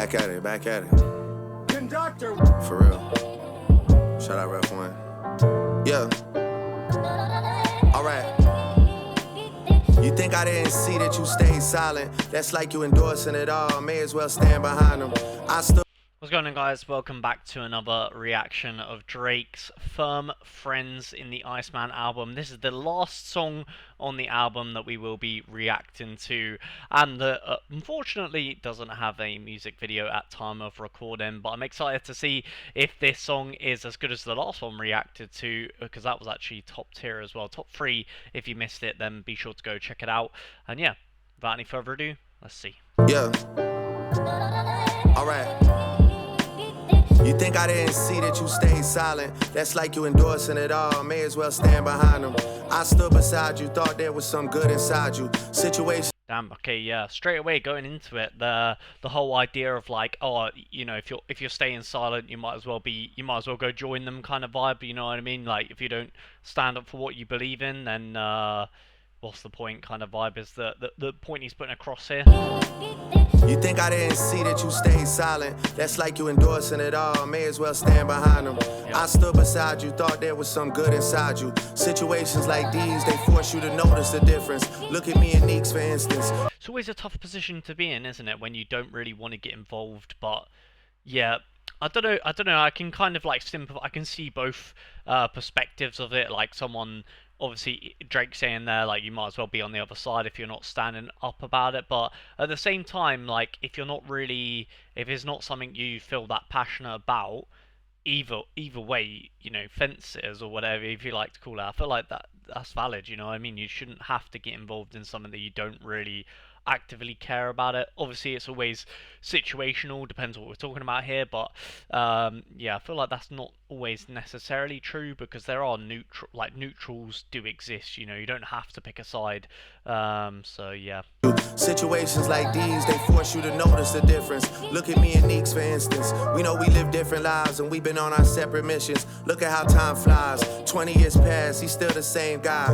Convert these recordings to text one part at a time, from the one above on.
Back at it, back at it. Conductor. For real. Shout out Ref 1. Yeah. Alright. You think I didn't see that you stayed silent? That's like you endorsing it all. May as well stand behind them. I still. What's going on, guys? Welcome back to another reaction of Drake's Firm Friends in the Iceman album. This is the last song on the album that we will be reacting to, and unfortunately doesn't have a music video at time of recording, but I'm excited to see if this song is as good as the last one reacted to, because that was actually top tier as well, top 3. If you missed it, then be sure to go check it out. And yeah, without any further ado, let's see. Yeah. Alright. You think I didn't see that you stayed silent? That's like you endorsing it all. May as well stand behind them. I stood beside you, thought there was some good inside you. Situation. Damn. Okay. Yeah. Straight away going into it, the whole idea of like, oh, you know, if you're staying silent, you might as well go join them kind of vibe. You know what I mean? Like, if you don't stand up for what you believe in, then what's the point? Kind of vibe is the point he's putting across here. You think I didn't see that you stayed silent? That's like you endorsing it all. May as well stand behind them. Yep. I stood beside you, thought there was some good inside you. Situations like these, they force you to notice the difference. Look at me and Neeks, for instance. It's always a tough position to be in, isn't it? When you don't really want to get involved, but yeah. I don't know. I can kind of like I can see both perspectives of it. Like, someone, obviously Drake saying there, like, you might as well be on the other side if you're not standing up about it. But at the same time, like, if it's not something you feel that passionate about, either way, you know, fences or whatever, if you like to call it, I feel like that's valid. You know what I mean? You shouldn't have to get involved in something that you don't really actively care about it. Obviously it's always situational, depends what we're talking about here, but yeah, I feel like that's not always necessarily true, because there are neutrals do exist. You know, you don't have to pick a side. So yeah, situations like these, they force you to notice the difference. Look at me and Neeks, for instance. We know we live different lives and we've been on our separate missions. Look at how time flies. 20 years past, he's still the same guy.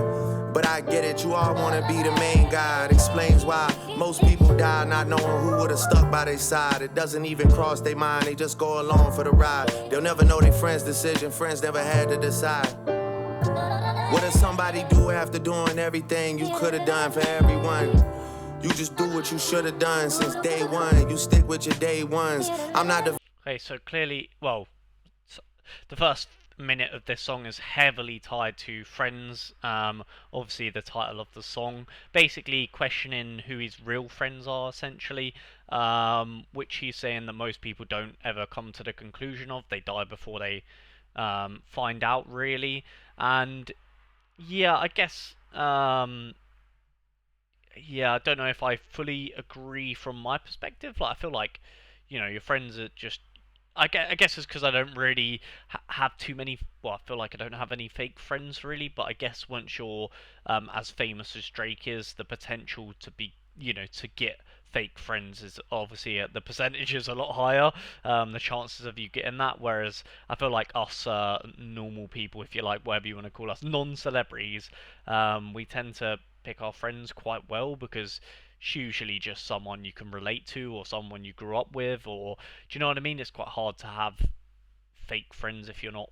But I get it, you all want to be the main guy. It explains why most people die not knowing who would have stuck by their side. It doesn't even cross their mind, they just go along for the ride. They'll never know their friend's decision, friends never had to decide. What does somebody do after doing everything you could have done for everyone? You just do what you should have done since day one. You stick with your day ones. I'm not the... Okay, so clearly, well, the first minute of this song is heavily tied to friends. Obviously the title of the song, basically questioning who his real friends are, essentially, which he's saying that most people don't ever come to the conclusion of. They die before they find out, really. And yeah, I guess yeah, I don't know if I fully agree from my perspective. Like, I feel like, you know, your friends are just, I guess it's because I don't really have too many. Well, I feel like I don't have any fake friends, really. But I guess once you're as famous as Drake is, the potential to be, you know, to get fake friends is obviously the percentage is a lot higher. The chances of you getting that. Whereas I feel like us normal people, if you like, whatever you want to call us, non-celebrities, we tend to pick our friends quite well, because it's usually just someone you can relate to, or someone you grew up with, or, do you know what I mean? It's quite hard to have fake friends if you're not,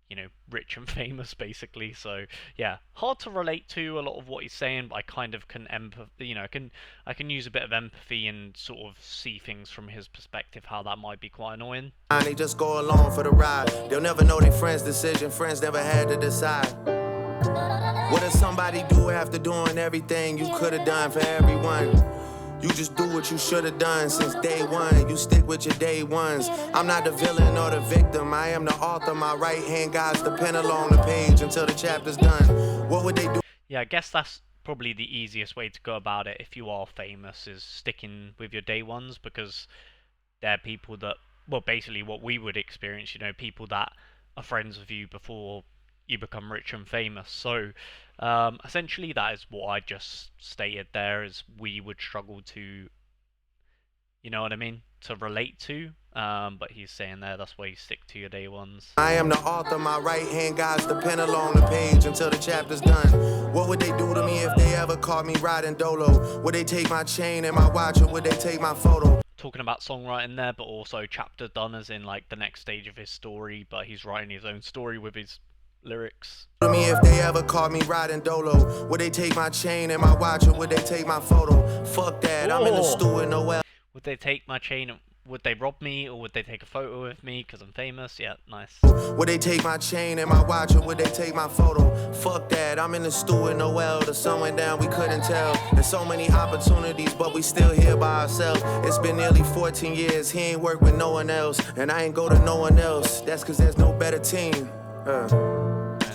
you know, rich and famous, basically. So yeah, hard to relate to a lot of what he's saying, but I kind of can I can use a bit of empathy and sort of see things from his perspective, how that might be quite annoying. They just go along for the ride. They'll never know their friend's decision, friends never had to decide. What does somebody do after doing everything you could have done for everyone? You just do what you should have done since day one. You stick with your day ones. I'm not the villain or the victim. I am the author. My right hand guides the pen along the page until the chapter's done. What would they do? Yeah, I guess that's probably the easiest way to go about it if you are famous, is sticking with your day ones, because they're people that, well, basically what we would experience, you know, people that are friends with you before you become rich and famous. So essentially that is what I just stated there, is we would struggle to, you know what I mean, to relate to. But he's saying there, that's why you stick to your day ones. I am the author, my right hand guides the pen along the page until the chapter's done. What would they do to me if they ever caught me riding dolo? Would they take my chain and my watch, or would they take my photo? talking about songwriting there, but also chapter done as in like the next stage of his story, but he's writing his own story with his lyrics. Me if they ever caught me riding dolo, would they take my chain and my watch, or would they take my photo? Fuck that, I'm in the stew with Noel. Would they take my chain? Would they rob me, or would they take a photo with me because I'm famous? Yeah, nice. Would they take my chain and my watch, or would they take my photo? Fuck that, I'm in the stew with Noel. The sun went down, we couldn't tell. There's so many opportunities, but we still here by ourselves. It's been nearly 14 years, he ain't worked with no one else, and I ain't go to no one else. That's cause there's no better team.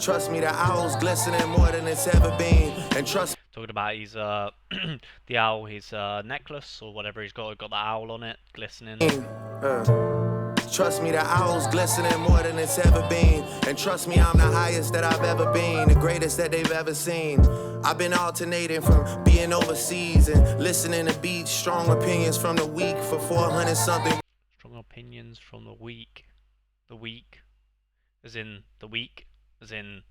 Trust me, the owl's glistening more than it's ever been. And trust talking about his the owl, his necklace or whatever he's got the owl on it, glistening. Trust me, the owl's glistening more than it's ever been. And trust me, I'm the highest that I've ever been, the greatest that they've ever seen. I've been alternating from being overseas and listening to beats, strong opinions from the weak for 400 something. Strong opinions from the weak. The weak, as in the weak, as in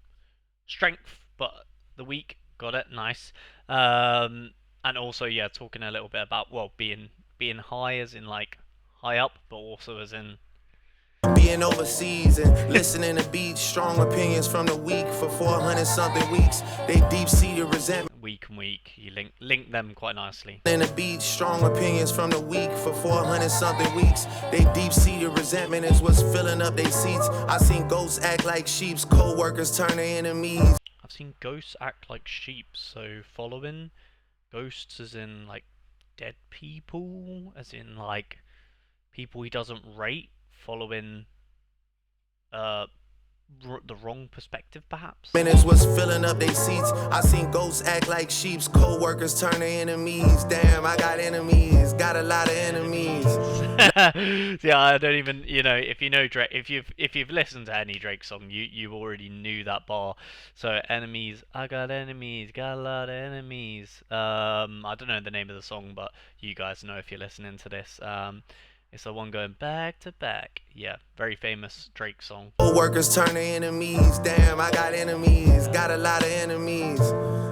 strength, but the weak. Got it, nice. And also, yeah, talking a little bit about, well, being high, as in like high up, but also as in being overseas and listening to beats, strong opinions from the weak for 400 something weeks. They deep-seated resentment. Weak and weak, you link them quite nicely. In the beats, strong opinions from the weak for 400 something weeks. They deep-seated resentment is what's filling up their seats. I seen ghosts act like sheeps, co-workers turn their enemies. I've seen ghosts act like sheep, so following ghosts as in like dead people, as in like people he doesn't rate, following the wrong perspective perhaps. Minutes was filling up their seats. I seen ghosts act like sheeps, co-workers turn their enemies. Damn, I got enemies, got a lot of enemies. Yeah, I don't even, you know, if you know Drake, if you've listened to any Drake song, you already knew that bar. So enemies, I got enemies, got a lot of enemies. I don't know the name of the song, but you guys know if you're listening to this. It's the one going back to back. Yeah, very famous Drake song. Workers turn their enemies. Damn, I got enemies. Got a lot of enemies.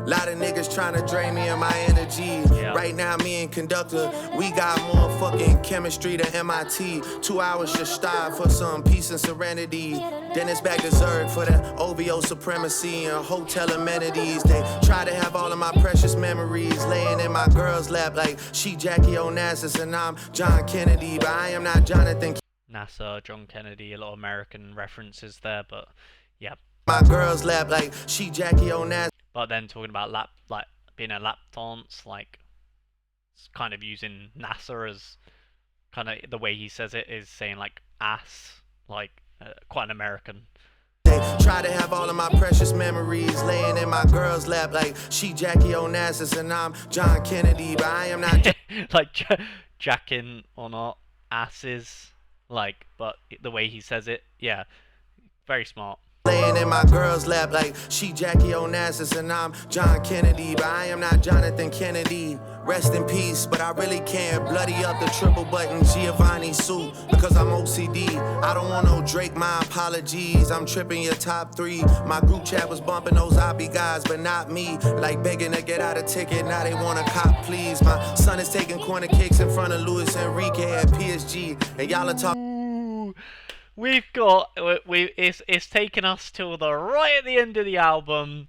Lot of niggas trying to drain me of my energy. Yeah. Right now, me and Conductor, we got more fucking chemistry than MIT. 2 hours just starve for some peace and serenity. Then it's back to Zurich for the OVO supremacy and hotel amenities. They try to have all of my precious memories laying in my girl's lap like she Jackie Onassis and I'm John Kennedy, but I am not Jonathan. NASA, John Kennedy, a lot of American references there, but yeah. My girl's lap like she Jackie Onassis. But then talking about like being a lap dance, like it's kind of using NASA as kind of the way he says it is saying like ass, like quite an American. They try to have all of my precious memories laying in my girl's lap like she Jackie Onassis and I'm John Kennedy, but I am not. Like jacking on our asses, like, but the way he says it, yeah, very smart. Laying in my girl's lap like she Jackie Onassis and I'm John Kennedy, but I am not Jonathan Kennedy. Rest in peace, but I really can't bloody up the triple button Giovanni suit because I'm OCD. I don't want no Drake, my apologies. I'm tripping your top 3. My group chat was bumping those Obby guys, but not me. Like begging to get out a ticket, now they want a cop, please. My son is taking corner kicks in front of Luis Enrique at PSG, and y'all are talking. We've got it's taken us till the right at the end of the album.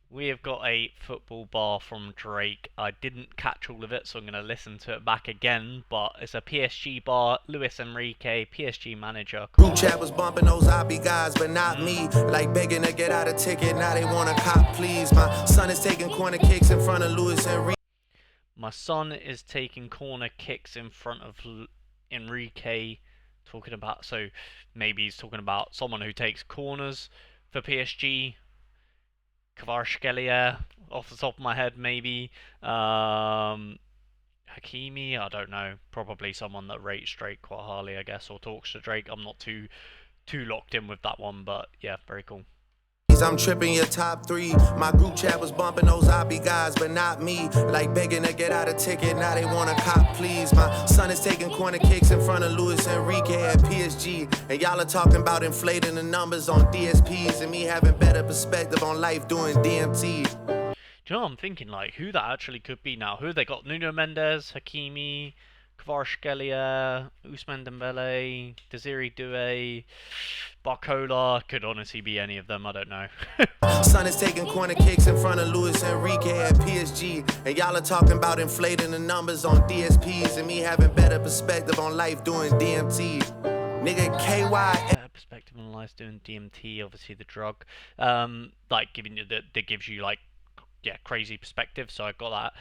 We have got a football bar from Drake. I didn't catch all of it, so I'm going to listen to it back again. But it's a PSG bar, Luis Enrique, PSG manager. Group chat was bumping those Obby guys, but not me. Like begging to get out a ticket, now they want a cop, please. My son is taking corner kicks in front of Luis Enrique. My son is taking corner kicks in front of Enrique. Talking about, so maybe he's talking about someone who takes corners for PSG. Kvaratskhelia, off the top of my head, maybe. Hakimi, I don't know. Probably someone that rates Drake quite highly, I guess, or talks to Drake. I'm not too locked in with that one, but yeah, very cool. I'm tripping your top 3. My group chat was bumping those Obby guys, but not me. Like begging to get out a ticket, now they want a cop, please. My son is taking corner kicks in front of Luis Enrique at PSG, and y'all are talking about inflating the numbers on DSPs and me having better perspective on life doing DMT. Do you know what I'm thinking? Like, who that actually could be now? Who they got? Nuno Mendes, Hakimi, Kvaratskhelia, Ousmane Dembele, Desiree Doué, Barcola. Could honestly be any of them. I don't know. Son is taking corner kicks in front of Luis Enrique at PSG, and y'all are talking about inflating the numbers on DSPs and me having better perspective on life doing DMT. Nigga, KY. Perspective on life doing DMT, obviously the drug, like giving you that gives you like, yeah, crazy perspective. So I got that.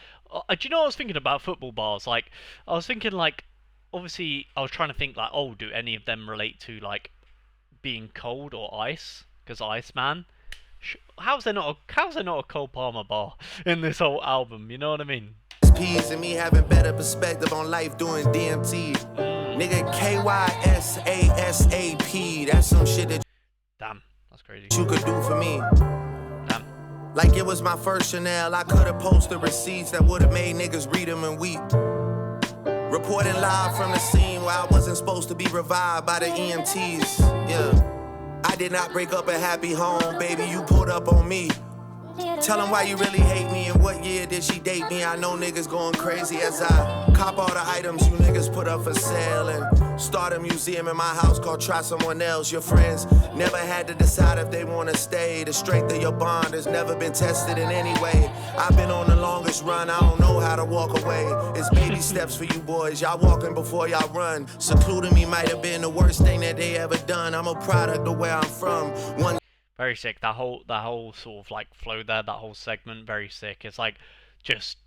Do you know what I was thinking about football bars? Like, I was thinking like, obviously I was trying to think like, oh, do any of them relate to like being cold or ice? Because Iceman. How's there not a Cole Palmer bar in this whole album? You know what I mean? P's and me having better perspective on life doing DMT. Nigga, KYSASAP. That's some shit that Damn, that's crazy. you could do for me. Damn. Like it was my first Chanel. I could have posted receipts that would have made niggas read them and weep. Reporting live from the scene where I wasn't supposed to be revived by the EMTs. Yeah. I did not break up a happy home, baby, you pulled up on me. Tell them why you really hate me and what year did she date me. I know niggas going crazy as I cop all the items you niggas put up for sale and start a museum in my house called Try Someone Else. Your friends never had to decide if they want to stay. The strength of your bond has never been tested in any way. I've been on the longest run, I don't know how to walk away. It's baby steps for you boys, y'all walking before y'all run. Secluding me might have been the worst thing that they ever done. I'm a product of where I'm from. Very sick. That whole sort of like flow there, that whole segment, very sick. It's like just,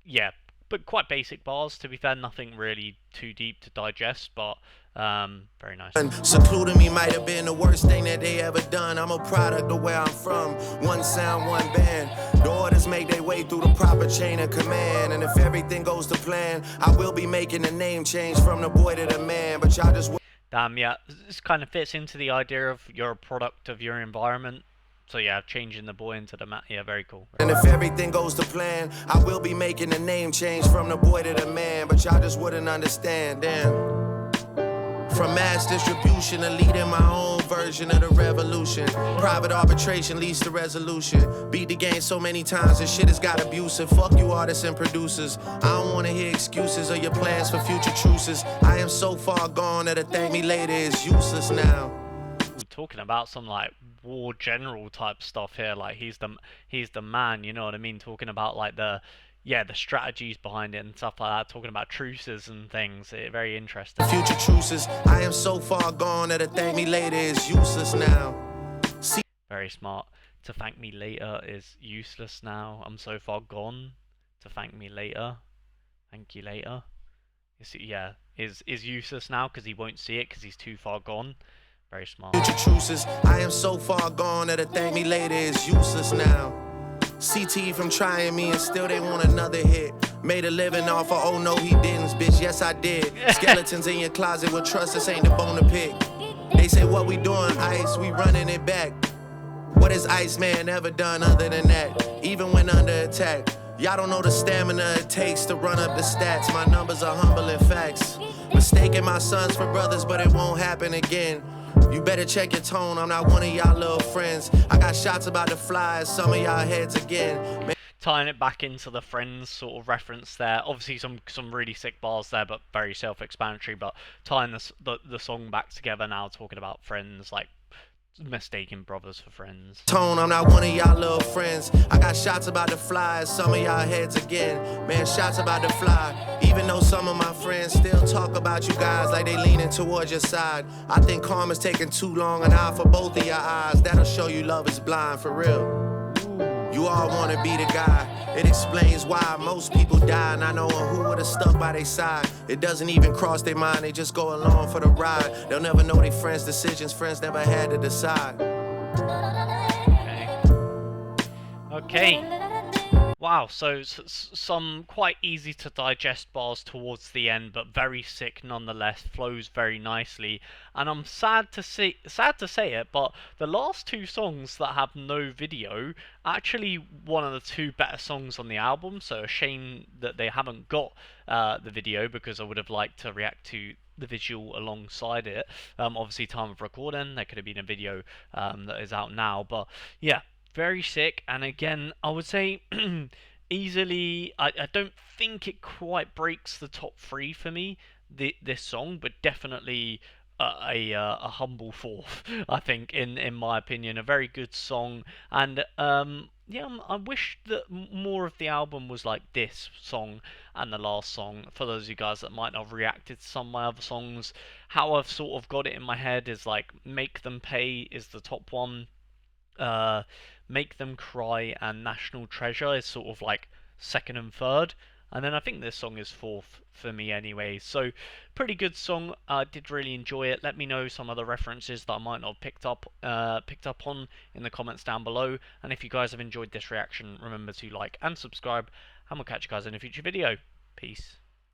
yeah, but quite basic bars, to be fair. Nothing really too deep to digest, but very nice. Secluding me might have been the worst thing that they ever done. I'm a product of where I'm from. One sound, one band. The orders make their way through the proper chain of command. And if everything goes to plan, I will be making a name change from the boy to the man. But y'all just... Damn, yeah, this kind of fits into the idea of you're a product of your environment. So yeah, changing the boy into the man, yeah, very cool. And if everything goes to plan, I will be making a name change from the boy to the man. But y'all just wouldn't understand, damn. From mass distribution to leading my own version of the revolution. Private arbitration leads to resolution. Beat the game so many times, this shit has got abusive. Fuck you artists and producers. I don't wanna hear excuses or your plans for future truces. I am so far gone that a thank me later is useless now. We're talking about some like war general type stuff here. Like he's the man, you know what I mean? Talking about like the strategies behind it and stuff like that, talking about truces and things. Very interesting. Future truces, I am so far gone that a thank me later is useless now. Very smart. To thank me later is useless now. I'm so far gone. To thank me later. Thank you later. Is useless now because he won't see it because he's too far gone. Very smart. Future truces, I am so far gone that a thank me later is useless now. CT from trying me and still they want another hit. Made a living off of, oh no he didn't, bitch, yes I did. Skeletons in your closet with trust, this ain't the bone to pick. They say what we doing, Ice, we running it back. What has Iceman ever done other than that? Even when under attack. Y'all don't know the stamina it takes to run up the stats. My numbers are humbling facts. Mistaking my sons for brothers, but it won't happen again. You better check your tone, I'm not one of y'all little friends. I got shots about to fly at some of y'all heads again. Tying it back into the Friends sort of reference there. Obviously some really sick bars there, but very self-explanatory. But tying the song back together now, talking about friends, like mistaking brothers for friends. Tone, I'm not one of y'all little friends. I got shots about to fly at some of y'all heads again. Man, shots about to fly. Even though some of my friends still talk about you guys like they leaning towards your side. I think karma's taking too long, an eye for both of your eyes. That'll show you love is blind, for real. You all wanna be the guy. It explains why most people die, not knowing who would've stuck by their side. It doesn't even cross their mind, they just go along for the ride. They'll never know their friends' decisions, friends never had to decide. Okay. Wow, so some quite easy to digest bars towards the end, but very sick nonetheless. Flows very nicely, and I'm sad to say it, but the last two songs that have no video actually one of the two better songs on the album. So a shame that they haven't got the video, because I would have liked to react to the visual alongside it. Obviously, time of recording, there could have been a video that is out now, but yeah. Very sick, and again, I would say easily. I don't think it quite breaks the top three for me. This song, but definitely a humble fourth. I think, in my opinion, a very good song, and yeah, I wish that more of the album was like this song and the last song. For those of you guys that might not have reacted to some of my other songs, how I've sort of got it in my head is like "Make Them Pay" is the top one. uh, Make Them Cry and National Treasure is sort of like second and third. And then I think this song is fourth for me anyway. So, pretty good song. I did really enjoy it. Let me know some other references that I might not have picked up on in the comments down below. And if you guys have enjoyed this reaction, remember to like and subscribe. And we'll catch you guys in a future video. Peace.